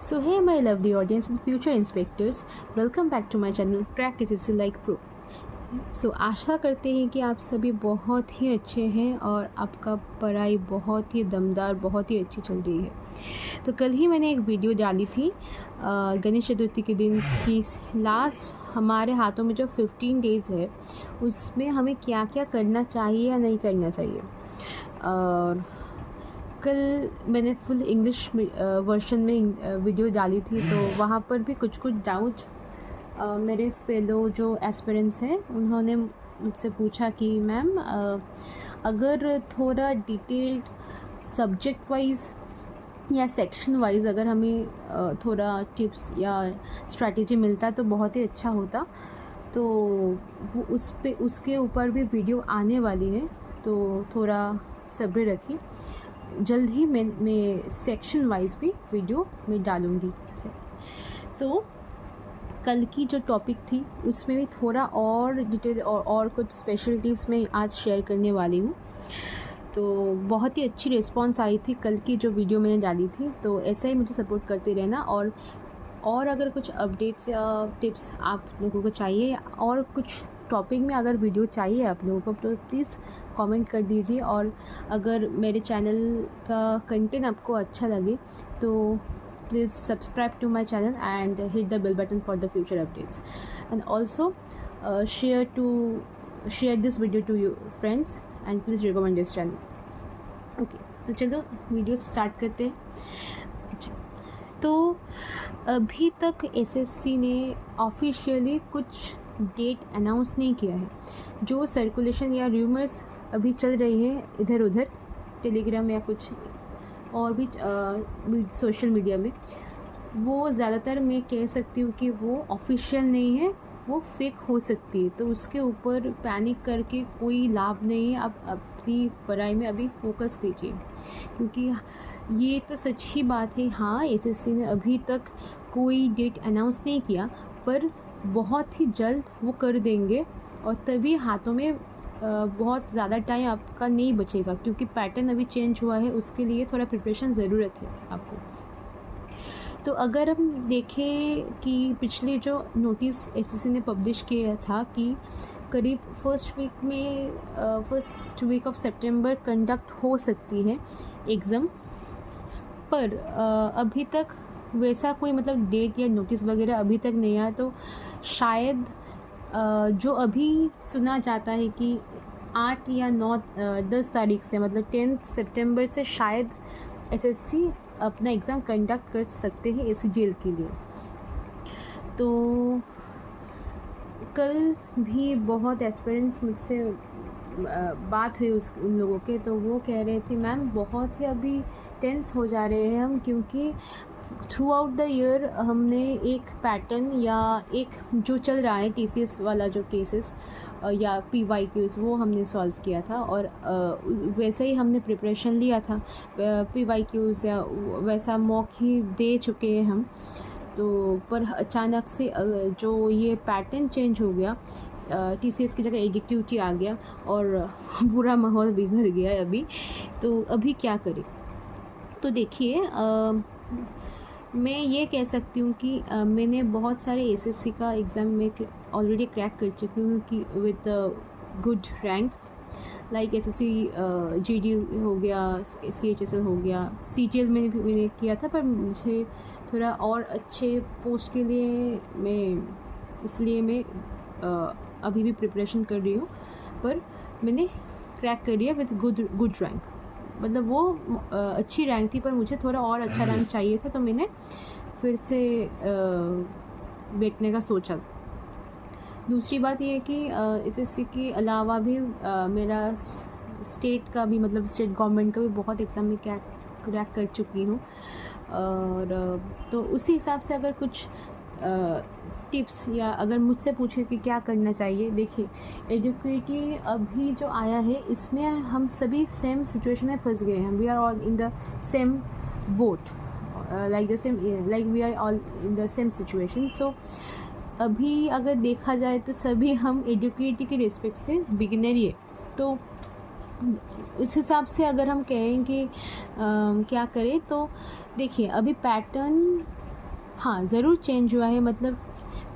So hey my lovely audience and future inspectors, welcome back to my channel Crack SSC Like Pro. सो आशा करते हैं कि आप सभी बहुत ही अच्छे हैं और आपका पढ़ाई बहुत ही दमदार बहुत ही अच्छी चल रही है। तो कल ही मैंने एक वीडियो डाली थी गणेश चतुर्थी के दिन की लास्ट हमारे हाथों में जो 15 डेज़ है उसमें हमें क्या क्या करना चाहिए या नहीं करना चाहिए। और कल मैंने फुल इंग्लिश वर्जन में वीडियो डाली थी, तो वहाँ पर भी कुछ डाउट मेरे फेलो जो एस्पिरेंट्स हैं उन्होंने मुझसे पूछा कि मैम अगर थोड़ा डिटेल्ड सब्जेक्ट वाइज या सेक्शन वाइज अगर हमें थोड़ा टिप्स या स्ट्रैटेजी मिलता तो बहुत ही अच्छा होता। तो वो उसके ऊपर भी वीडियो आने वाली है, तो थोड़ा सब्र रखिए। जल्द ही मैं सेक्शन वाइज भी वीडियो में डालूँगी। तो कल की जो टॉपिक थी उसमें भी थोड़ा और डिटेल और कुछ स्पेशल टिप्स मैं आज शेयर करने वाली हूँ। तो बहुत ही अच्छी रिस्पांस आई थी कल की जो वीडियो मैंने डाली थी, तो ऐसा ही मुझे सपोर्ट करते रहना। और अगर कुछ अपडेट्स या टिप्स आप लोगों को चाहिए और कुछ टॉपिक में अगर वीडियो चाहिए आप लोगों को, तो प्लीज़ कमेंट कर दीजिए। और अगर मेरे चैनल का कंटेंट आपको अच्छा लगे तो please subscribe to my channel and hit the bell button for the future updates, and also share this video to your friends and please recommend this channel. Okay, तो चलो वीडियो स्टार्ट करते हैं। अच्छा, तो अभी तक एसएससी ने officially कुछ डेट अनाउंस नहीं किया है। जो सर्कुलेशन या र्यूमर्स अभी चल रही है इधर उधर टेलीग्राम या कुछ और भी सोशल मीडिया में, वो ज़्यादातर मैं कह सकती हूँ कि वो ऑफिशियल नहीं है, वो फेक हो सकती है। तो उसके ऊपर पैनिक करके कोई लाभ नहीं है। आप अपनी पढ़ाई में अभी फोकस कीजिए, क्योंकि ये तो सच ही बात है। हाँ, एसएससी ने अभी तक कोई डेट अनाउंस नहीं किया, पर बहुत ही जल्द वो कर देंगे और तभी हाथों में बहुत ज़्यादा टाइम आपका नहीं बचेगा, क्योंकि पैटर्न अभी चेंज हुआ है। उसके लिए थोड़ा प्रिपरेशन ज़रूरत है आपको। तो अगर हम देखें कि पिछले जो नोटिस एसएससी ने पब्लिश किया था कि करीब first week of September conduct हो सकती है एग्ज़ाम, पर अभी तक वैसा कोई मतलब डेट या नोटिस वगैरह अभी तक नहीं आया। तो शायद जो अभी सुना जाता है कि 8 या 10 तारीख से, मतलब 10 सितंबर से शायद एसएससी अपना एग्ज़ाम कंडक्ट कर सकते हैं एसीजीएल के लिए। तो कल भी बहुत एस्पिरेंट्स मुझसे बात हुई उन लोगों के, तो वो कह रहे थे मैम बहुत ही अभी टेंस हो जा रहे हैं हम, क्योंकि थ्रू आउट द ईयर हमने एक पैटर्न या एक जो चल रहा है टीसीएस वाला जो केसेस या पीवाईक्यूज़ वो हमने सॉल्व किया था, और वैसे ही हमने प्रिपरेशन लिया था। पीवाईक्यूज़ या वैसा मॉक ही दे चुके हैं हम। तो पर अचानक से जो ये पैटर्न चेंज हो गया, टीसीएस की जगह एडीक्यूटी आ गया और पूरा माहौल बिगड़ गया है अभी। तो अभी क्या करें? तो देखिए, मैं ये कह सकती हूँ कि मैंने बहुत सारे एसएससी का एग्ज़ाम में ऑलरेडी क्रैक कर चुकी हूँ कि with good rank, like SSC GD हो गया, सीएचएसएल हो गया, सीजीएल में भी मैंने किया था। पर मुझे थोड़ा और अच्छे पोस्ट के लिए इसलिए मैं अभी भी प्रिपरेशन कर रही हूँ, पर मैंने क्रैक कर लिया विद गुड रैंक। मतलब वो अच्छी रैंक थी, पर मुझे थोड़ा और अच्छा रैंक चाहिए था, तो मैंने फिर से बैठने का सोचा। दूसरी बात ये है कि एसएससी के अलावा भी मेरा स्टेट का भी, मतलब स्टेट गवर्नमेंट का भी बहुत एग्ज़ाम में क्रैक कर चुकी हूँ। और तो उसी हिसाब से अगर कुछ टिप्स या अगर मुझसे पूछे कि क्या करना चाहिए, देखिए एडुकेटी अभी जो आया है इसमें हम सभी सेम सिचुएशन में फंस गए हैं। We are all in the same boat, like we are all in the same situation. So अभी अगर देखा जाए तो सभी हम एडुकेटी के रिस्पेक्ट से बिगिनर ही है। तो उस हिसाब से अगर हम कहें कि क्या करें, तो देखिए अभी पैटर्न हाँ ज़रूर चेंज हुआ है, मतलब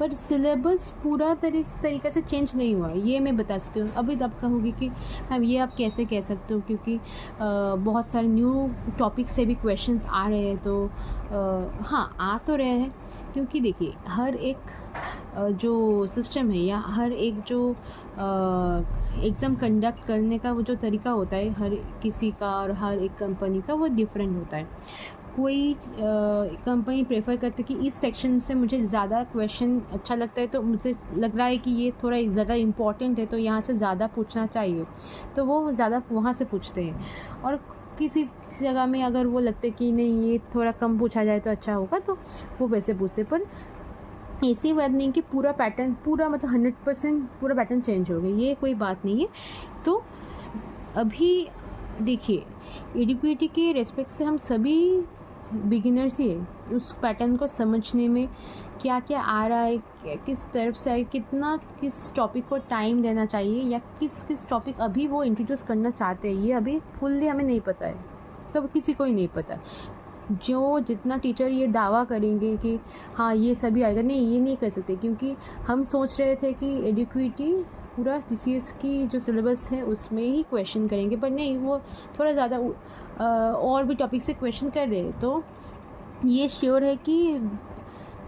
पर सिलेबस पूरा तरीक़े से चेंज नहीं हुआ है, ये मैं बता सकती हूँ। अभी तब कहोगी कि मैम ये आप कैसे कह सकते हो, क्योंकि बहुत सारे न्यू टॉपिक से भी क्वेश्चंस आ रहे हैं, तो हाँ आ तो रहे हैं, क्योंकि देखिए हर एक जो सिस्टम है या हर एक जो एग्ज़ाम कंडक्ट करने का वो जो तरीका होता है हर किसी का और हर एक कंपनी का वो डिफरेंट होता है। कोई कंपनी प्रेफर करती है कि इस सेक्शन से मुझे ज़्यादा क्वेश्चन अच्छा लगता है, तो मुझे लग रहा है कि ये थोड़ा ज़्यादा इम्पॉर्टेंट है, तो यहाँ से ज़्यादा पूछना चाहिए, तो वो ज़्यादा वहाँ से पूछते हैं। और किसी जगह में अगर वो लगते कि नहीं ये थोड़ा कम पूछा जाए तो अच्छा होगा, तो वो वैसे पूछते। पर ऐसी बात नहीं कि पूरा पैटर्न पूरा मतलब 100% पूरा पैटर्न चेंज हो गया, ये कोई बात नहीं है। तो अभी देखिए एडिक्विटी के रेस्पेक्ट से हम सभी बिगिनर्स ही है, उस पैटर्न को समझने में क्या क्या आ रहा है, किस तरफ से है, कितना किस टॉपिक को टाइम देना चाहिए, या किस टॉपिक अभी वो इंट्रोड्यूस करना चाहते हैं, ये अभी फुल्ली हमें नहीं पता है, तो किसी को ही नहीं पता। जो जितना टीचर ये दावा करेंगे कि हाँ ये सभी आएगा, नहीं ये नहीं कर सकते, क्योंकि हम सोच रहे थे कि एडिक्विटी पूरा TCS की जो सिलेबस है उसमें ही क्वेश्चन करेंगे, पर नहीं, वो थोड़ा ज़्यादा और भी टॉपिक से क्वेश्चन कर रहे हैं। तो ये श्योर है कि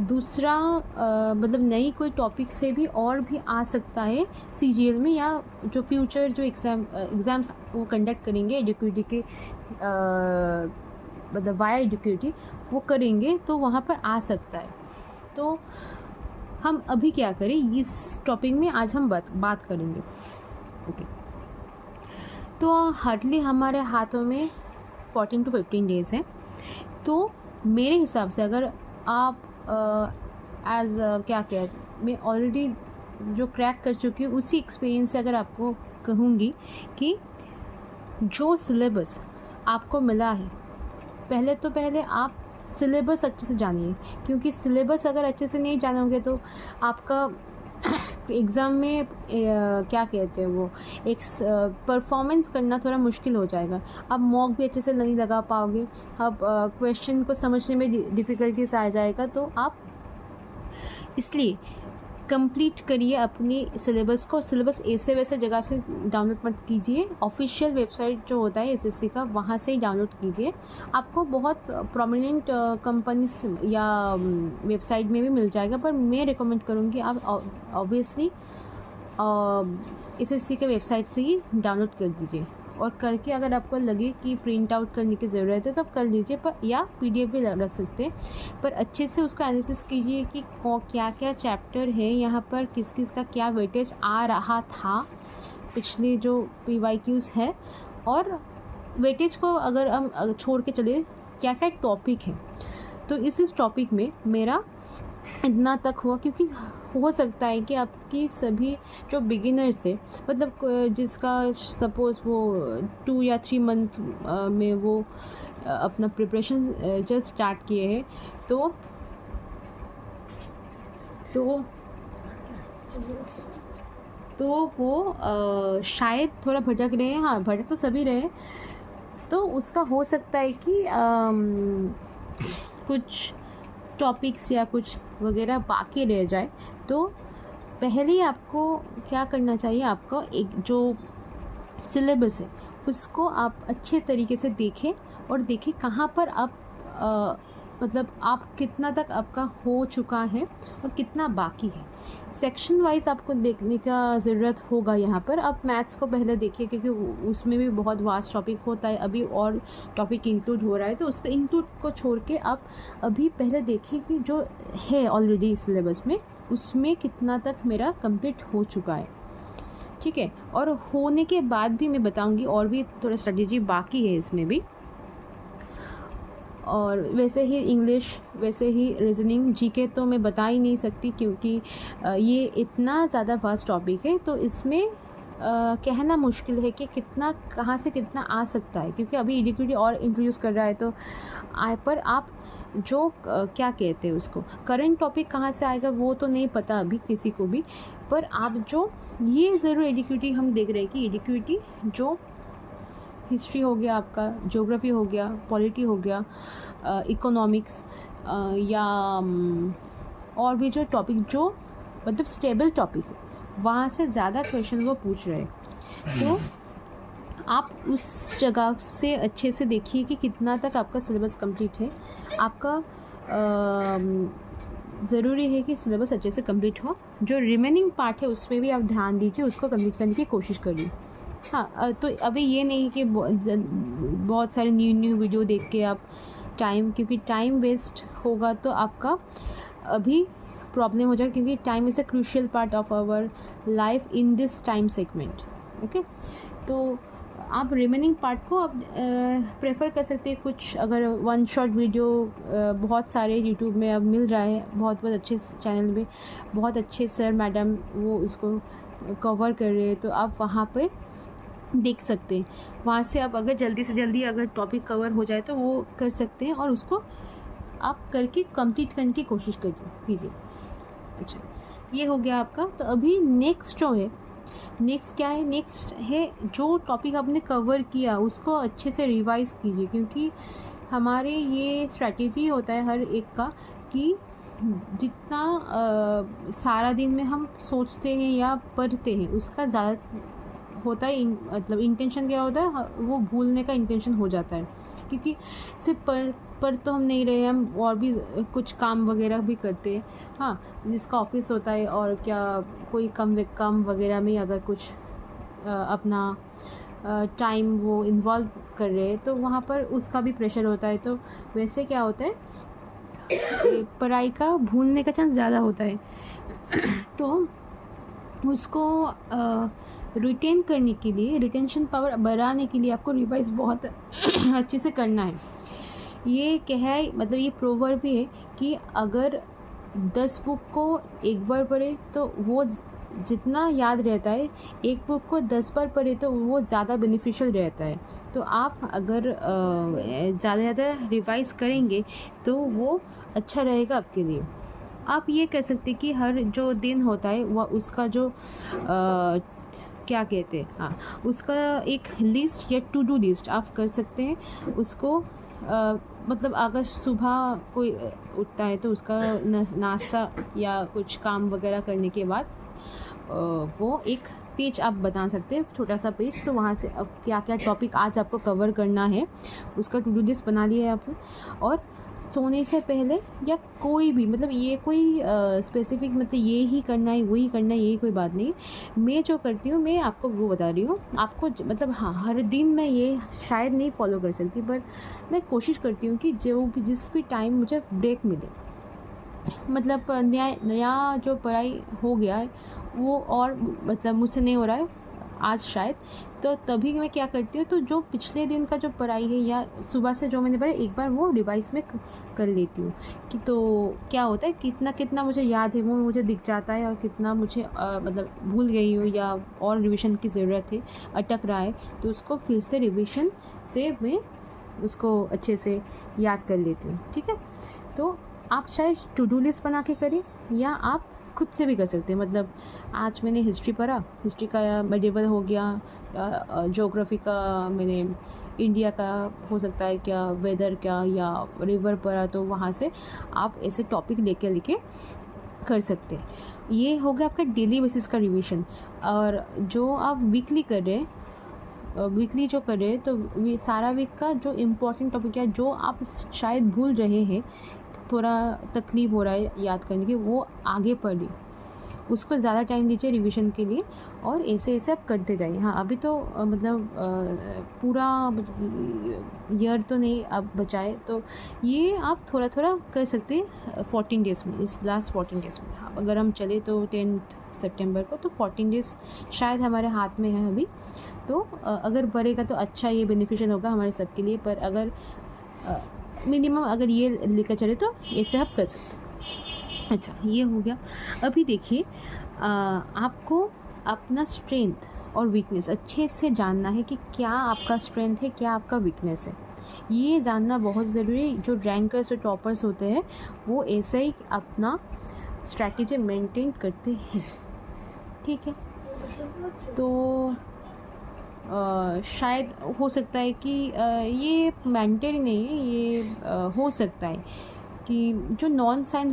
दूसरा मतलब नई कोई टॉपिक से भी और भी आ सकता है CGL में, या जो फ्यूचर जो एग्ज़ाम्स वो कंडक्ट करेंगे एडिक्विटी के मतलब वाया एडिक्विटी वो करेंगे, तो वहाँ पर आ सकता है। तो हम अभी क्या करें, इस टॉपिक में आज हम बात करेंगे। ओके, तो हार्डली हमारे हाथों में 14 to 15 डेज़ हैं। तो मेरे हिसाब से अगर आप एज क्या कहते, मैं ऑलरेडी जो क्रैक कर चुकी हूँ उसी एक्सपीरियंस से अगर आपको कहूँगी कि जो सिलेबस आपको मिला है, पहले आप सिलेबस अच्छे से जानिए, क्योंकि सिलेबस अगर अच्छे से नहीं जानोगे तो आपका एग्ज़ाम में क्या कहते हैं वो एक परफॉर्मेंस करना थोड़ा मुश्किल हो जाएगा। आप मॉक भी अच्छे से नहीं लगा पाओगे, आप क्वेश्चन को समझने में डिफ़िकल्टीज आ जाएगा। तो आप इसलिए कंप्लीट करिए अपनी सिलेबस को। सिलेबस ऐसे वैसे जगह से डाउनलोड मत कीजिए, ऑफिशियल वेबसाइट जो होता है SSC का वहाँ से ही डाउनलोड कीजिए। आपको बहुत प्रोमिनेंट कंपनीज या वेबसाइट में भी मिल जाएगा, पर मैं रिकमेंड करूँगी आप ऑब्वियसली SSC के वेबसाइट से ही डाउनलोड कर दीजिए, और करके अगर आपको लगे कि प्रिंट आउट करने की ज़रूरत है तो आप कर लीजिए, पर या PDF भी रख सकते हैं। पर अच्छे से उसका एनालिसिस कीजिए कि क्या क्या चैप्टर है, यहाँ पर किस किस का क्या वेटेज आ रहा था पिछले जो PYQs है, और वेटेज को अगर हम छोड़ के चले क्या क्या टॉपिक है। तो इस टॉपिक में मेरा इतना तक हुआ, क्योंकि हो सकता है कि आपकी सभी जो बिगिनर्स है, मतलब जिसका सपोज़ वो 2 या 3 मंथ में वो अपना प्रिपरेशन जस्ट स्टार्ट किए हैं, तो वो शायद थोड़ा भटक रहे हैं। हाँ, भटक तो सभी रहे हैं, तो उसका हो सकता है कि कुछ टॉपिक्स या कुछ वगैरह बाकी रह जाए। तो पहले आपको क्या करना चाहिए, आपको एक जो सिलेबस है उसको आप अच्छे तरीके से देखें, और देखें कहाँ पर आप मतलब आप कितना तक आपका हो चुका है और कितना बाकी है। सेक्शन वाइज आपको देखने का ज़रूरत होगा। यहाँ पर आप मैथ्स को पहले देखिए, क्योंकि उसमें भी बहुत वास्ट टॉपिक होता है, अभी और टॉपिक इंक्लूड हो रहा है, तो उसको इंक्लूड को छोड़ के आप अभी पहले देखिए कि जो है ऑलरेडी सिलेबस में उसमें कितना तक मेरा कंप्लीट हो चुका है। ठीक है, और होने के बाद भी मैं बताऊँगी और भी थोड़ा स्ट्रेटेजी बाकी है इसमें भी। और वैसे ही इंग्लिश, वैसे ही रीजनिंग, GK तो मैं बता ही नहीं सकती, क्योंकि ये इतना ज़्यादा वास्ट टॉपिक है, तो इसमें कहना मुश्किल है कि कितना कहाँ से कितना आ सकता है, क्योंकि अभी एडिक्विटी और इंट्रोड्यूस कर रहा है। तो पर आप जो क्या कहते हैं उसको करंट टॉपिक कहाँ से आएगा वो तो नहीं पता अभी किसी को भी, पर आप जो ये ज़रूर एडिक्विटी हम देख रहे हैं कि एडिक्विटी जो हिस्ट्री हो गया, आपका ज्योग्राफी हो गया, पॉलिटी हो गया, इकोनॉमिक्स, या और भी जो टॉपिक जो मतलब स्टेबल टॉपिक है वहाँ से ज़्यादा क्वेश्चन वो पूछ रहे हैं। तो आप उस जगह से अच्छे से देखिए कि कितना तक आपका सिलेबस कंप्लीट है। आपका ज़रूरी है कि सिलेबस अच्छे से कंप्लीट हो। जो रिमेनिंग पार्ट है उसमें भी आप ध्यान दीजिए, उसको कंप्लीट करने की कोशिश करिए। हाँ, तो अभी ये नहीं कि बहुत सारे न्यू वीडियो देख के आप क्योंकि टाइम वेस्ट होगा तो आपका अभी प्रॉब्लम हो जाएगा, क्योंकि time is a crucial part of our life in this time segment. Okay, तो आप रिमेनिंग पार्ट को आप प्रेफर कर सकते हैं। कुछ अगर वन शॉट वीडियो बहुत सारे यूट्यूब में अब मिल रहा है, बहुत अच्छे चैनल में बहुत अच्छे सर मैडम वो उसको कवर कर रहे हैं, तो आप वहाँ पे देख सकते हैं। वहाँ से आप अगर जल्दी से जल्दी अगर टॉपिक कवर हो जाए तो वो कर सकते हैं और उसको आप करके कंप्लीट करने की कोशिश कीजिए। अच्छा, ये हो गया आपका। तो अभी नेक्स्ट जो है, नेक्स्ट क्या है? नेक्स्ट है जो टॉपिक आपने कवर किया उसको अच्छे से रिवाइज़ कीजिए, क्योंकि हमारे ये स्ट्रैटेजी होता है हर एक का कि जितना सारा दिन में हम सोचते हैं या पढ़ते हैं उसका ज़्यादा होता है मतलब इंटेंशन क्या होता है, वो भूलने का इंटेंशन हो जाता है। क्योंकि सिर्फ पर तो हम नहीं रहे, हम और भी कुछ काम वगैरह भी करते हैं। हाँ, जिसका ऑफिस होता है और क्या कोई काम वगैरह में अगर कुछ अपना टाइम वो इन्वॉल्व कर रहे हैं तो वहाँ पर उसका भी प्रेशर होता है। तो वैसे क्या होता है, पढ़ाई का भूलने का चांस ज़्यादा होता है। तो उसको रिटेन करने के लिए, रिटेंशन पावर बढ़ाने के लिए आपको रिवाइज बहुत अच्छे से करना है। ये क्या है, मतलब ये प्रोवर्ब भी है कि अगर 10 बुक को एक बार पढ़े तो वो जितना याद रहता है, एक बुक को 10 बार पढ़े तो वो ज़्यादा बेनिफिशियल रहता है। तो आप अगर ज़्यादा रिवाइज करेंगे तो वो अच्छा रहेगा आपके लिए। आप ये कह सकते कि हर जो दिन होता है वह उसका जो क्या कहते हैं, हाँ, उसका एक लिस्ट या टू डू लिस्ट आप कर सकते हैं। उसको मतलब अगर सुबह कोई उठता है तो उसका नाश्ता या कुछ काम वगैरह करने के बाद वो एक पेज आप बता सकते हैं, छोटा सा पेज। तो वहाँ से अब क्या क्या टॉपिक आज आपको कवर करना है उसका टू डू लिस्ट बना लिया है आपने। और सोने से पहले या कोई भी, मतलब ये कोई स्पेसिफिक मतलब ये ही करना है वही करना है, यही कोई बात नहीं। मैं जो करती हूँ मैं आपको वो बता रही हूँ आपको, मतलब हाँ, हर दिन मैं ये शायद नहीं फॉलो कर सकती, पर मैं कोशिश करती हूँ कि जिस भी टाइम मुझे ब्रेक मिले, मतलब नया जो पढ़ाई हो गया है वो और मतलब मुझसे नहीं हो रहा है आज शायद, तो तभी मैं क्या करती हूँ, तो जो पिछले दिन का जो पढ़ाई है या सुबह से जो मैंने पढ़ा एक बार वो रिवाइज में कर लेती हूँ कि तो क्या होता है, कितना मुझे याद है वो मुझे दिख जाता है, और कितना मुझे मतलब भूल गई हूँ या और रिवीजन की ज़रूरत है, अटक रहा है, तो उसको फिर से रिवीजन से मैं उसको अच्छे से याद कर लेती हूँ। ठीक है, तो आप चाहे टू डू लिस्ट बना के करें या आप खुद से भी कर सकते हैं। मतलब आज मैंने हिस्ट्री पढ़ा, हिस्ट्री का मेडिवल हो गया, ज्योग्राफी का मैंने इंडिया का हो सकता है क्या, वेदर क्या, या रिवर पढ़ा, तो वहाँ से आप ऐसे टॉपिक लेके कर सकते हैं। ये हो गया आपका डेली बेसिस का रिवीजन। और जो आप वीकली कर रहे हैं, वीकली जो कर रहे हैं, तो सारा वीक का जो इम्पोर्टेंट टॉपिक है जो आप शायद भूल रहे हैं, थोड़ा तकलीफ़ हो रहा है याद करने की, वो आगे पढ़िए, उसको ज़्यादा टाइम दीजिए रिवीजन के लिए, और ऐसे आप करते जाइए। हाँ, अभी तो मतलब पूरा ईयर तो नहीं अब बचाए, तो ये आप थोड़ा कर सकते हैं 14 डेज़ में, इस लास्ट 14 डेज़ में। हाँ, अगर हम चले तो 10 सितंबर को, तो 14 डेज़ शायद हमारे हाथ में है अभी। तो अगर बढ़ेगा तो अच्छा, ये बेनिफिशियल होगा हमारे सबके लिए। पर अगर मिनिमम अगर ये लेकर चले तो ऐसे आप कर सकते हैं। अच्छा, ये हो गया। अभी देखिए, आपको अपना स्ट्रेंथ और वीकनेस अच्छे से जानना है कि क्या आपका स्ट्रेंथ है, क्या आपका वीकनेस है। ये जानना बहुत ज़रूरी है। जो रैंकर्स और टॉपर्स होते हैं वो ऐसे ही अपना स्ट्रैटेजी मेंटेन करते हैं। ठीक है, तो शायद हो सकता है कि ये मैंडेटरी नहीं है, ये हो सकता है कि जो नॉन साइंस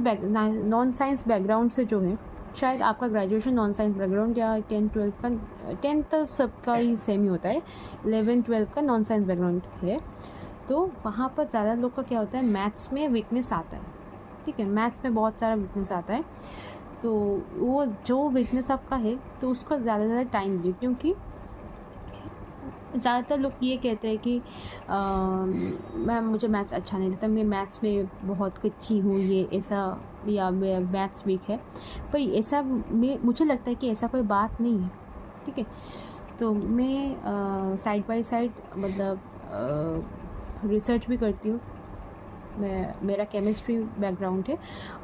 बैकग्राउंड से जो है, शायद आपका ग्रेजुएशन नॉन साइंस बैकग्राउंड या 10-12 का, 10th तो सबका ही सेम ही होता है, 11-12 का नॉन साइंस बैकग्राउंड है, तो वहाँ पर ज़्यादा लोग का क्या होता है, मैथ्स में वीकनेस आता है। ठीक है, मैथ्स में बहुत सारा वीकनेस आता है, तो वो जो वीकनेस आपका है तो उसको ज़्यादा से ज़्यादा टाइम दीजिए, क्योंकि ज़्यादातर लोग ये कहते हैं कि मैम मुझे मैथ्स अच्छा नहीं लगता, मैं मैथ्स में बहुत कच्ची हूँ, ये ऐसा, या मैथ्स वीक है। पर ऐसा मुझे लगता है कि ऐसा कोई बात नहीं है। ठीक है, तो मैं साइड बाय साइड मतलब रिसर्च भी करती हूँ। मेरा केमिस्ट्री बैकग्राउंड है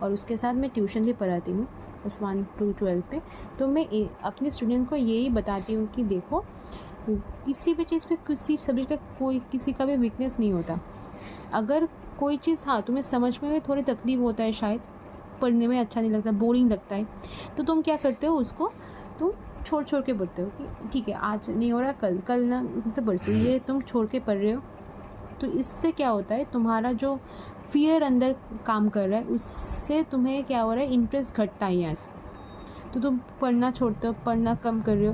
और उसके साथ मैं ट्यूशन भी पढ़ाती हूँ क्लास 1 to 12 पे। तो मैं अपने स्टूडेंट को यही बताती हूँ कि देखो, किसी भी चीज़ पे, किसी सब्जेक्ट का किसी का भी वीकनेस नहीं होता। अगर कोई चीज़, हाँ, तुम्हें समझ में भी थोड़ी तकलीफ होता है, शायद पढ़ने में अच्छा नहीं लगता, बोरिंग लगता है, तो तुम क्या करते हो, उसको तुम छोड़ के पढ़ते हो कि ठीक है आज नहीं हो रहा, कल ना, तो परसों, ये तुम छोड़ के पढ़ रहे हो। तो इससे क्या होता है, तुम्हारा जो फियर अंदर काम कर रहा है उससे तुम्हें क्या हो रहा है, इंटरेस्ट घटता है यहाँ से, तो तुम पढ़ना छोड़ते हो, पढ़ना कम कर रहे हो।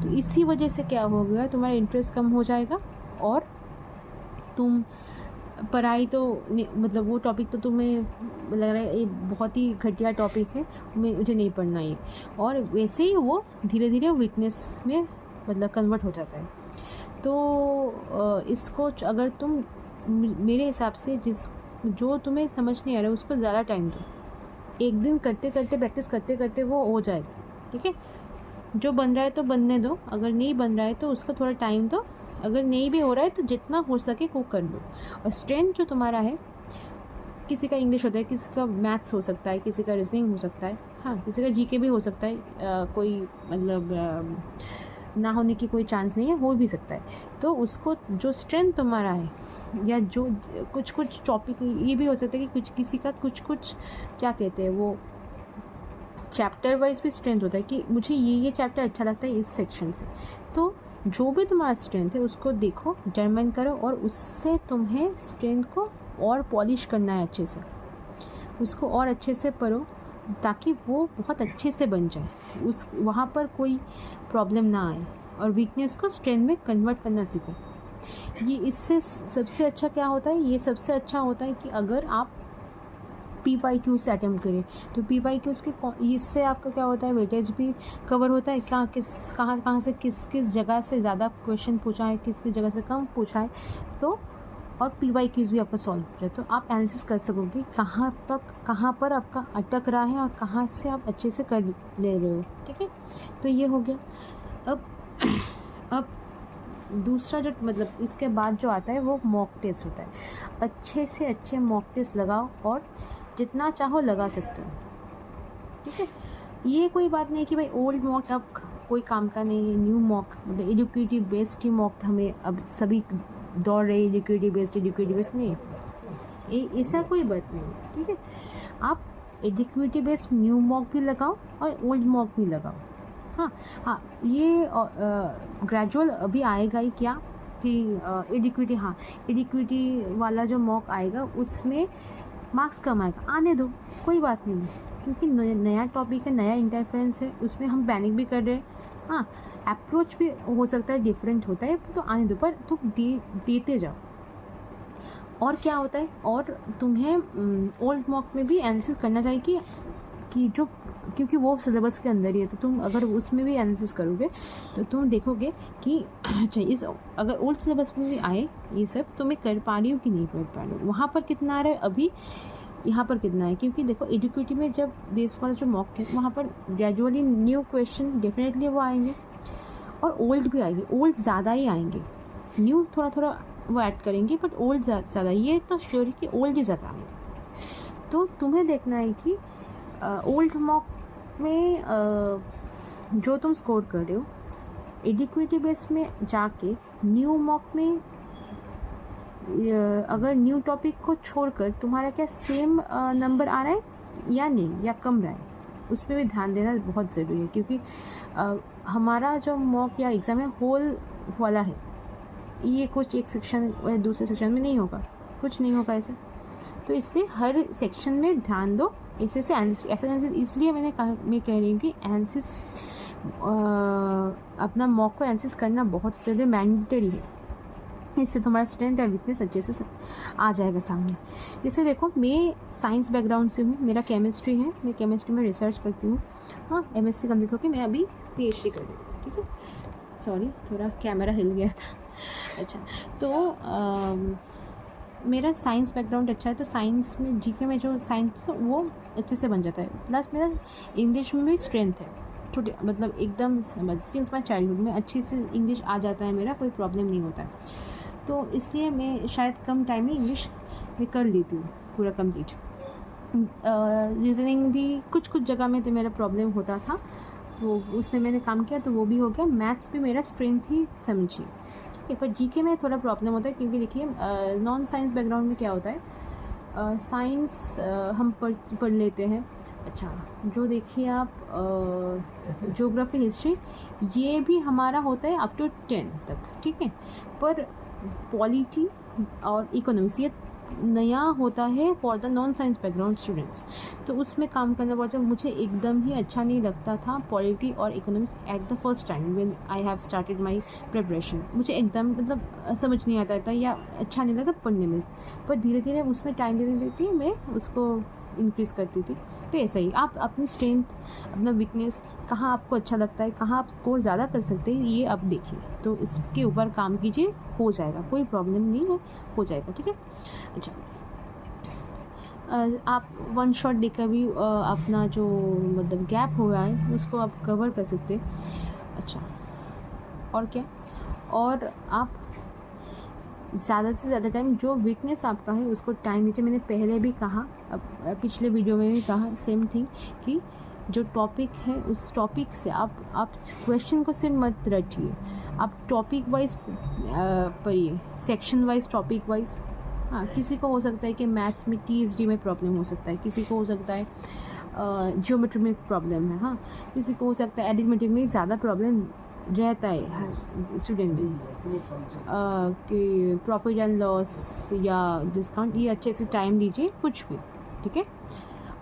तो इसी वजह से क्या हो गया, तुम्हारा इंटरेस्ट कम हो जाएगा और तुम पढ़ाई तो मतलब वो टॉपिक तो तुम्हें लग रहा है ये बहुत ही घटिया टॉपिक है, मुझे नहीं पढ़ना है, और वैसे ही वो धीरे धीरे वीकनेस में मतलब कन्वर्ट हो जाता है। तो इसको अगर तुम, मेरे हिसाब से जो तुम्हें समझ नहीं आ रहा है उसको ज़्यादा टाइम दो। एक दिन करते करते, प्रैक्टिस करते करते वो हो जाएगा। ठीक है, जो बन रहा है तो बनने दो, अगर नहीं बन रहा है तो उसको थोड़ा टाइम दो, अगर नहीं भी हो रहा है तो जितना हो सके वो कर लो। और स्ट्रेंथ जो तुम्हारा है, किसी का इंग्लिश होता है, किसी का मैथ्स हो सकता है, किसी का रीजनिंग हो सकता है, हाँ, किसी का जीके भी हो सकता है, कोई मतलब ना होने की कोई चांस नहीं है, हो भी सकता है। तो उसको जो स्ट्रेंथ तुम्हारा है, या जो कुछ टॉपिक ये भी हो सकता है कि किसी का कुछ क्या कहते हैं वो, चैप्टर वाइज भी स्ट्रेंथ होता है कि मुझे ये चैप्टर अच्छा लगता है इस सेक्शन से। तो जो भी तुम्हारा स्ट्रेंथ है उसको देखो, डिटरमाइन करो, और उससे तुम्हें स्ट्रेंथ को और पॉलिश करना है, अच्छे से उसको और अच्छे से पढ़ो, ताकि वो बहुत अच्छे से बन जाए, वहाँ पर कोई प्रॉब्लम ना आए, और वीकनेस को स्ट्रेंथ में कन्वर्ट करना सीखो। ये इससे सबसे अच्छा क्या होता है, ये सबसे अच्छा होता है कि अगर आप PYQ से अटेम्प्ट करें, तो PYQ के इससे आपका क्या होता है, वेटेज भी कवर होता है, कहाँ से किस जगह से ज़्यादा क्वेश्चन पूछा है, किस जगह से कम पूछा है, तो और PYQs भी आपका सॉल्व हो जाए, तो आप एनालिसिस कर सकोगे कहाँ पर आपका अटक रहा है और कहाँ से आप अच्छे से कर ले रहे हो। ठीक है, तो ये हो गया। अब दूसरा जो मतलब इसके बाद जो आता है वो मॉक टेस्ट होता है। अच्छे से अच्छे मॉक टेस्ट लगाओ, और जितना चाहो लगा सकते हो। ठीक है, ये कोई बात नहीं कि भाई ओल्ड मॉक अब कोई काम का नहीं है, न्यू मॉक मतलब एडुकेटिव बेस्ड ही मॉक हमें अब सभी दौड़ रहे, एडुकेटिव बेस्ड नहीं, ये ऐसा कोई बात नहीं। ठीक है, आप एडुकेटिव बेस्ड न्यू मॉक भी लगाओ और ओल्ड मॉक भी लगाओ। हाँ, ये ग्रेजुअल अभी आएगा ही क्या कि एडिक्विटी वाला जो मॉक आएगा उसमें मार्क्स कम आएगा, आने दो, कोई बात नहीं, क्योंकि नया टॉपिक है, नया इंटरफेरेंस है, उसमें हम पैनिक भी कर रहे हैं। हाँ, अप्रोच भी हो सकता है डिफरेंट होता है, तो आने दो, पर तुम देते जाओ। और क्या होता है, और तुम्हें ओल्ड मॉक में भी एनालिसिस करना चाहिए कि जो, क्योंकि वो सिलेबस के अंदर ही है, तो तुम अगर उसमें भी एनालिसिस करोगे तो तुम देखोगे कि अच्छा अगर ओल्ड सिलेबस में भी आए ये सब, तो मैं कर पा रही हूँ कि नहीं कर पा रही हूँ, वहाँ पर कितना आ रहा है, अभी यहाँ पर कितना है। क्योंकि देखो एडुकेटिव में जब बेस वाला जो मॉक है वहाँ पर ग्रेजुअली न्यू क्वेश्चन डेफिनेटली वो आएंगे, और ओल्ड भी आएंगे, ओल्ड ज़्यादा ही आएंगे, न्यू थोड़ा वो ऐड करेंगे, बट ओल्ड ज़्यादा, ये तो श्योर है कि ओल्ड ही ज़्यादा आएंगे। तो तुम्हें देखना है कि ओल्ड मॉक में जो तुम स्कोर कर रहे हो, एडिक्विटी बेस में जाके न्यू मॉक में अगर न्यू टॉपिक को छोड़कर तुम्हारा क्या सेम नंबर आ रहा है या नहीं, या कम रहा है, उस पर भी ध्यान देना बहुत ज़रूरी है। क्योंकि हमारा जो मॉक या एग्ज़ाम है होल वाला है, ये कुछ एक सेक्शन दूसरे सेक्शन में नहीं होगा, कुछ नहीं होगा ऐसा। तो इसलिए हर सेक्शन में ध्यान दो। ऐसे एनालिसिस इसलिए मैं कह रही हूँ कि एनालिसिस अपना मॉक को एनालिसिस करना बहुत ज़्यादा मैंडेटरी है। इससे तुम्हारा स्ट्रेंथ या वीकनेस अच्छे से आ जाएगा सामने। जैसे देखो, मैं साइंस बैकग्राउंड से हूँ, मेरा केमिस्ट्री है, मैं केमिस्ट्री में रिसर्च करती हूँ। हाँ, MSc कंप्लीट होकर मैं अभी PhD कर रही हूँ। ठीक है, सॉरी थोड़ा कैमरा हिल गया था। अच्छा, तो मेरा साइंस बैकग्राउंड अच्छा है, तो साइंस में GK में जो साइंस वो अच्छे से बन जाता है। प्लस मेरा इंग्लिश में भी स्ट्रेंथ है, छोटे मतलब एकदम सिंस माई चाइल्डहुड में अच्छे से इंग्लिश आ जाता है, मेरा कोई प्रॉब्लम नहीं होता है। तो इसलिए मैं शायद कम टाइम में इंग्लिश में कर लेती हूँ पूरा कंप्लीट। रीजनिंग भी कुछ जगह में तो मेरा प्रॉब्लम होता था, तो उसमें मैंने काम किया तो वो भी हो गया। मैथ्स भी मेरा स्ट्रेंथ ही समझिए। ठीक है, पर GK में थोड़ा प्रॉब्लम होता है, क्योंकि देखिए नॉन साइंस बैकग्राउंड में क्या होता है, साइंस हम पढ़ लेते हैं। अच्छा, जो देखिए आप ज्योग्राफी, हिस्ट्री, ये भी हमारा होता है अप टू 10 तक। ठीक है, पर पॉलिटी और इकोनॉमिक्स ये नया होता है for the non science background students, तो उसमें काम करना पड़ता है। मुझे एकदम ही अच्छा नहीं लगता था पॉलिटी और economics at the first time when I have started my preparation. मुझे एकदम मतलब समझ नहीं आता था या अच्छा नहीं लगता पढ़ने में, पर धीरे धीरे उसमें टाइम देने देती मैं उसको इंक्रीज़ करती थी। तो ऐसा ही आप अपनी स्ट्रेंथ, अपना वीकनेस, कहाँ आपको अच्छा लगता है, कहाँ आप स्कोर ज़्यादा कर सकते हैं, ये आप देखिए, तो इसके ऊपर काम कीजिए, हो जाएगा, कोई प्रॉब्लम नहीं है, हो जाएगा। ठीक है, अच्छा, आप वन शॉट देकर भी अपना जो मतलब गैप हो रहा है उसको आप कवर कर सकते हैं। अच्छा, और क्या, और आप ज़्यादा से ज़्यादा टाइम जो वीकनेस आपका है उसको टाइम दीजिए। मैंने पहले भी कहा, अब पिछले वीडियो में भी कहा सेम थिंग, कि जो टॉपिक है उस टॉपिक से आप क्वेश्चन को सिर्फ मत रटिए, आप टॉपिक वाइज पढ़िए, सेक्शन वाइज, टॉपिक वाइज। हाँ, किसी को हो सकता है कि मैथ्स में TSD में प्रॉब्लम हो सकता है, किसी को हो सकता है ज्योमेट्री में प्रॉब्लम है, हाँ, किसी को हो सकता है एरिथमेटिक में ज़्यादा प्रॉब्लम रहता है हर स्टूडेंट में, कि प्रॉफिट एंड लॉस या डिस्काउंट, ये अच्छे से टाइम दीजिए कुछ भी। ठीक है,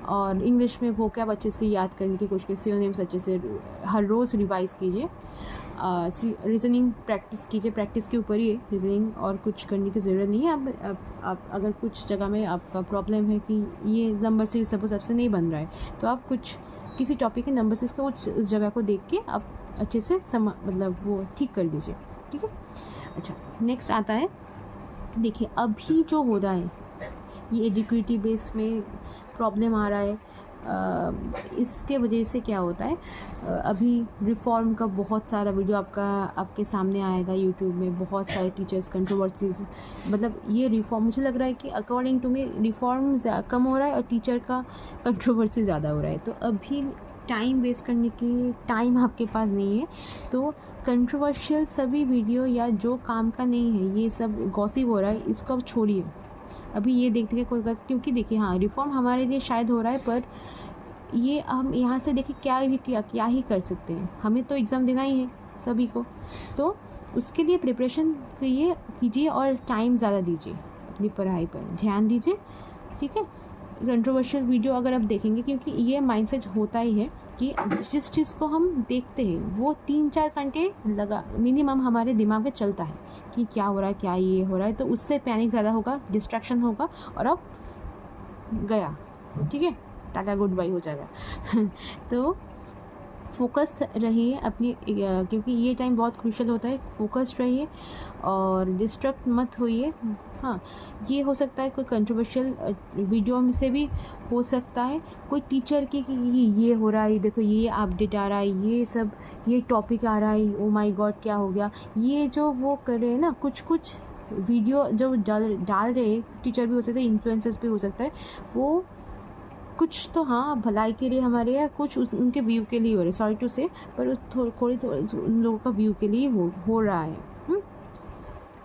और इंग्लिश में वोकैब अच्छे से याद करने की कोशिश कीजिए, सिनोनिम्स अच्छे से हर रोज़ रिवाइज़ कीजिए। रीजनिंग प्रैक्टिस कीजिए, प्रैक्टिस के ऊपर ही है रीजनिंग, और कुछ करने की ज़रूरत नहीं है। आप अगर कुछ जगह में आपका प्रॉब्लम है कि ये नंबर सीरीज सपोज आपसे नहीं बन रहा है, तो आप किसी टॉपिक के नंबर सीरीज का उस जगह को देख के आप अच्छे से मतलब वो ठीक कर दीजिए। ठीक है, अच्छा, नेक्स्ट आता है, देखिए अभी जो हो रहा है ये एडिक्विटी बेस में प्रॉब्लम आ रहा है। इसके वजह से क्या होता है, अभी रिफॉर्म का बहुत सारा वीडियो आपके सामने आएगा यूट्यूब में, बहुत सारे टीचर्स कंट्रोवर्सीज, मतलब ये रिफॉर्म, मुझे लग रहा है कि अकॉर्डिंग टू मी रिफॉर्म कम हो रहा है और टीचर का कंट्रोवर्सी ज़्यादा हो रहा है। तो अभी टाइम वेस्ट करने की टाइम आपके पास नहीं है, तो कंट्रोवर्शियल सभी वीडियो या जो काम का नहीं है, ये सब गॉसिप हो रहा है, इसको अब छोड़िए। अभी ये देखते हैं कोई, क्योंकि देखिए हाँ, रिफॉर्म हमारे लिए शायद हो रहा है, पर ये हम यहाँ से देखिए क्या ही कर सकते हैं, हमें तो एग्ज़ाम देना ही है सभी को, तो उसके लिए प्रिपरेशन कीजिए और टाइम ज़्यादा दीजिए, अपनी पढ़ाई पर ध्यान दीजिए। ठीक है, कंट्रोवर्शियल वीडियो अगर आप देखेंगे, क्योंकि ये माइंडसेट होता ही है कि जिस चीज़ को हम देखते हैं वो 3-4 घंटे मिनिमम हमारे दिमाग में चलता है कि क्या हो रहा है, क्या ये हो रहा है, तो उससे पैनिक ज़्यादा होगा, डिस्ट्रैक्शन होगा, और अब गया, ठीक है, टाटा गुड बाय हो जाएगा। तो फोकस रहिए अपनी, क्योंकि ये टाइम बहुत क्रूशियल होता है, फोकस्ड रहिए और डिस्ट्रैक्ट मत होइए। हाँ, ये हो सकता है कोई कंट्रोवर्शियल वीडियो में से भी हो सकता है, कोई टीचर की कि ये हो रहा है, देखो ये अपडेट आ रहा है, ये टॉपिक आ रहा है, ओ माय गॉड क्या हो गया, ये जो वो कर रहे हैं ना, कुछ वीडियो जो डाल रहे टीचर भी हो सकता है, इन्फ्लुएंसर्स भी हो सकता है, वो कुछ तो हाँ भलाई के लिए हमारे, या कुछ उनके व्यू के लिए हो रहा है, सॉरी टू से, पर थोड़ी उन लोगों का व्यू के लिए हो रहा है।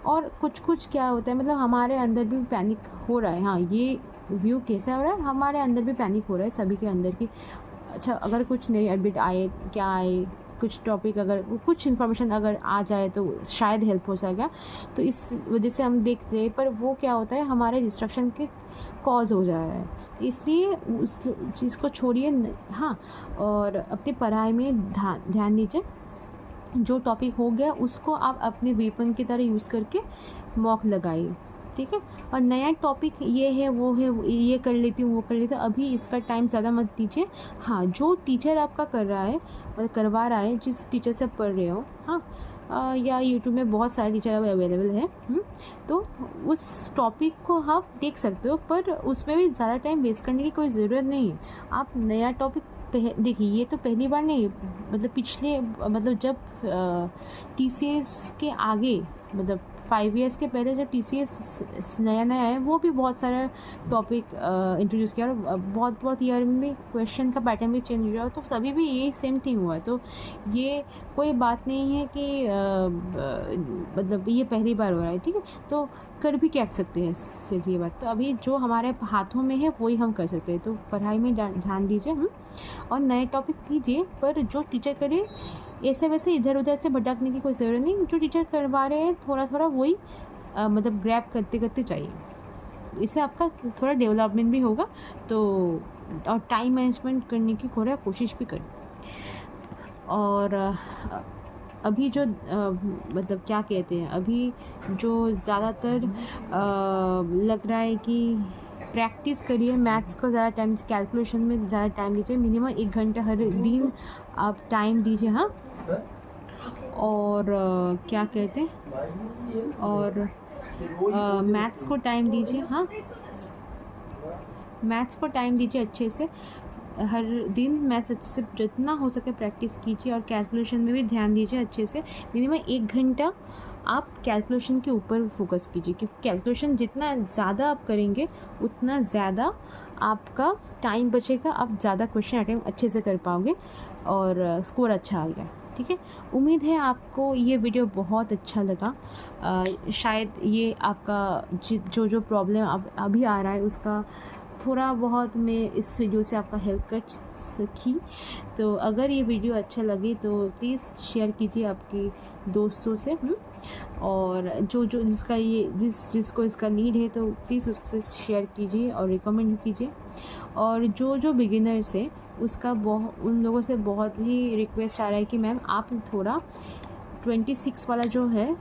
और कुछ क्या होता है, मतलब हमारे अंदर भी पैनिक हो रहा है। हाँ, ये व्यू कैसा हो रहा है, हमारे अंदर भी पैनिक हो रहा है, सभी के अंदर की। अच्छा, अगर कुछ नई अपडेट आए, क्या आए, कुछ टॉपिक अगर कुछ इन्फॉर्मेशन अगर आ जाए तो शायद हेल्प हो सकेगा। तो इस वजह से हम देख रहे हैं, पर वो क्या होता है हमारे डिस्ट्रक्शन के कॉज हो जा रहा है। तो इसलिए उस चीज़ को छोड़िए, हाँ, और अपनी पढ़ाई में ध्यान दीजिए। जो टॉपिक हो गया उसको आप अपने वेपन की तरह यूज़ करके मॉक लगाइए, ठीक है। और नया टॉपिक ये है वो है, ये कर लेती हूँ वो कर लेती हूँ, अभी इसका टाइम ज़्यादा मत दीजिए। हाँ, जो टीचर आपका कर रहा है मतलब करवा रहा है, जिस टीचर से पढ़ रहे हो, हाँ, या यूट्यूब में बहुत सारे टीचर अवेलेबल है, तो उस टॉपिक को आप देख सकते हो, पर उसमें भी ज़्यादा टाइम वेस्ट करने की कोई ज़रूरत नहीं है। आप नया टॉपिक देखिए, ये तो पहली बार नहीं, मतलब पिछले मतलब जब TCS के आगे मतलब 5 इयर्स के पहले जब TCS नया नया है, वो भी बहुत सारा टॉपिक इंट्रोड्यूस किया, और बहुत ईयर में क्वेश्चन का पैटर्न भी चेंज हुआ, तो तभी भी ये सेम थिंग हुआ है। तो ये कोई बात नहीं है कि मतलब ये पहली बार हो रहा है, ठीक है। तो कर भी क्या सकते हैं सिर्फ ये बात, तो अभी जो हमारे हाथों में है वही हम कर सकते हैं। तो पढ़ाई में ध्यान दीजिए, और नए टॉपिक कीजिए, पर जो टीचर करे ऐसे वैसे इधर उधर से भटकने की कोई ज़रूरत नहीं। जो टीचर करवा रहे हैं थोड़ा थोड़ा वही मतलब ग्रैब करते करते चाहिए, इससे आपका थोड़ा डेवलपमेंट भी होगा। तो और टाइम मैनेजमेंट करने की थोड़ा कोशिश भी करें। और अभी जो मतलब क्या कहते हैं, अभी जो ज़्यादातर लग रहा है कि प्रैक्टिस करिए, मैथ्स को ज़्यादा टाइम, कैलकुलेशन में ज़्यादा टाइम दीजिए, मिनिमम 1 घंटा हर दिन आप टाइम दीजिए, हाँ। और क्या कहते हैं, और मैथ्स को टाइम दीजिए, हाँ, मैथ्स को टाइम दीजिए अच्छे से, हर दिन मैथ्स अच्छे से जितना हो सके प्रैक्टिस कीजिए, और कैलकुलेशन में भी ध्यान दीजिए अच्छे से। मिनिमम 1 घंटा आप कैलकुलेशन के ऊपर फोकस कीजिए, क्योंकि कैलकुलेशन जितना ज़्यादा आप करेंगे उतना ज़्यादा आपका टाइम बचेगा, आप ज़्यादा क्वेश्चन अटेम्प्ट अच्छे से कर पाओगे, और स्कोर अच्छा आएगा, ठीक है। उम्मीद है आपको ये वीडियो बहुत अच्छा लगा। शायद ये आपका जो प्रॉब्लम अभी आ रहा है उसका थोड़ा बहुत मैं इस वीडियो से आपका हेल्प कर सकी। तो अगर ये वीडियो अच्छा लगे तो प्लीज़ शेयर कीजिए आपके दोस्तों से, और जो जिसको इसका नीड है तो प्लीज़ उससे शेयर कीजिए और रिकमेंड कीजिए। और जो बिगिनर्स है उसका उन लोगों से बहुत ही रिक्वेस्ट आ रहा है कि मैम आप थोड़ा 26 वाला जो है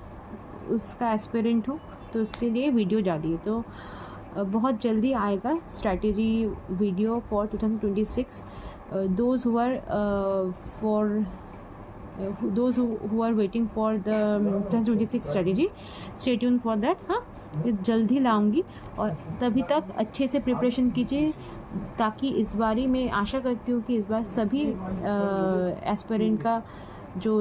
उसका एस्पिरेंट हो, तो उसके लिए वीडियो डालिए। तो बहुत जल्दी आएगा strategy video for 2026। those who are waiting for the 2026 strategy, stay tuned for that, हाँ, जल्द ही लाऊंगी। और तभी तक अच्छे से प्रिपरेशन कीजिए, ताकि इस बारी मैं आशा करती हूँ कि इस बार सभी एस्पिरेंट का जो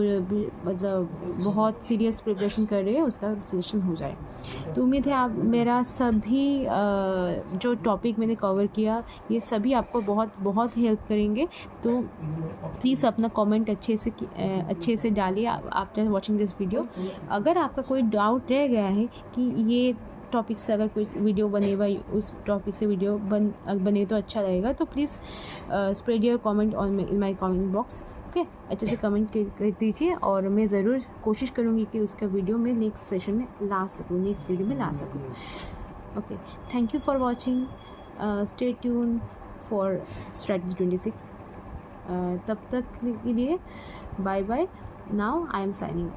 मतलब बहुत सीरियस प्रिपरेशन कर रहे हैं उसका सिलेक्शन हो जाए। तो उम्मीद है आप मेरा सभी जो टॉपिक मैंने कवर किया ये सभी आपको बहुत बहुत हेल्प करेंगे। तो प्लीज़ अपना कमेंट अच्छे से डालिए आफ्टर वॉचिंग दिस वीडियो। अगर आपका कोई डाउट रह गया है कि ये टॉपिक से अगर कोई वीडियो बनेगा, उस टॉपिक से वीडियो बने तो अच्छा रहेगा, तो please spread your comment on in my comment box, okay. अच्छे से कमेंट कर दीजिए, और मैं ज़रूर कोशिश करूँगी कि उसका वीडियो मैं नेक्स्ट सेशन में ला सकूँ, नेक्स्ट वीडियो में ला सकूँ, okay. Thank you for watching, stay tune for strategy 26। तब तक के लिए bye bye, now I am signing.